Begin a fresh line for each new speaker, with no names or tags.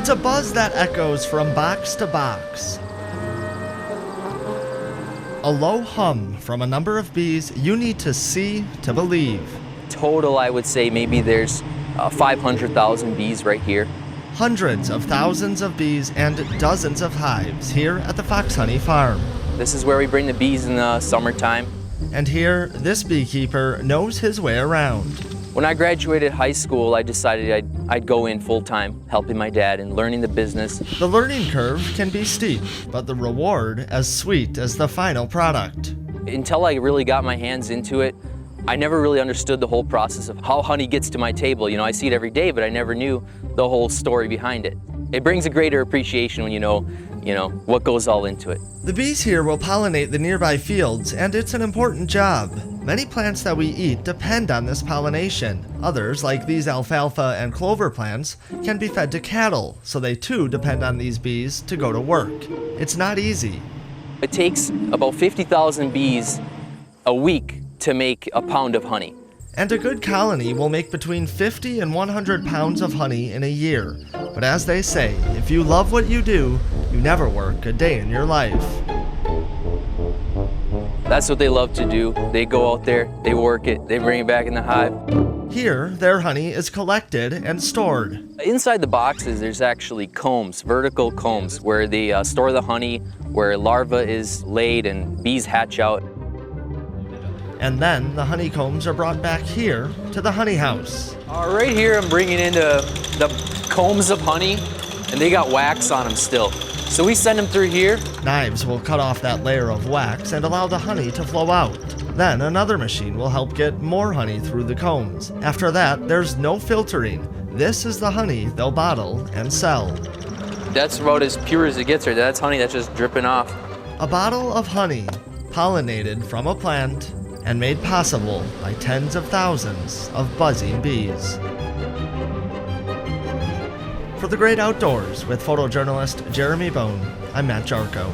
It's a buzz that echoes from box to box. A low hum from a number of bees you need to see to believe.
Total, I would say maybe there's 500,000 bees right here.
Hundreds of thousands of bees and dozens of hives here at the Fox Honey Farm.
This is where we bring the bees in the summertime.
And here, this beekeeper knows his way around.
When I graduated high school, I decided I'd go in full-time, helping my dad and learning the business.
The learning curve can be steep, but the reward as sweet as the final product.
Until I really got my hands into it, I never really understood the whole process of how honey gets to my table. You know, I see it every day, but I never knew the whole story behind it. It brings a greater appreciation when you know what goes all into it.
The bees here will pollinate the nearby fields, and it's an important job. Many plants that we eat depend on this pollination. Others, like these alfalfa and clover plants, can be fed to cattle, so they too depend on these bees to go to work. It's not easy.
It takes about 50,000 bees a week to make a pound of honey.
And a good colony will make between 50 and 100 pounds of honey in a year. But as they say, if you love what you do, you never work a day in your life.
That's what they love to do. They go out there, they work it, they bring it back in the hive.
Here, their honey is collected and stored.
Inside the boxes, there's actually combs, vertical combs, where they store the honey, where larva is laid and bees hatch out.
And then the honeycombs are brought back here to the honey house.
Right here I'm bringing in the combs of honey, and they got wax on them still. So we send them through here.
Knives will cut off that layer of wax and allow the honey to flow out. Then another machine will help get more honey through the combs. After that, there's no filtering. This is the honey they'll bottle and sell.
That's about as pure as it gets right there. That's honey that's just dripping off.
A bottle of honey, pollinated from a plant, and made possible by tens of thousands of buzzing bees. For The Great Outdoors with photojournalist Jeremy Bone, I'm Matt Jarko.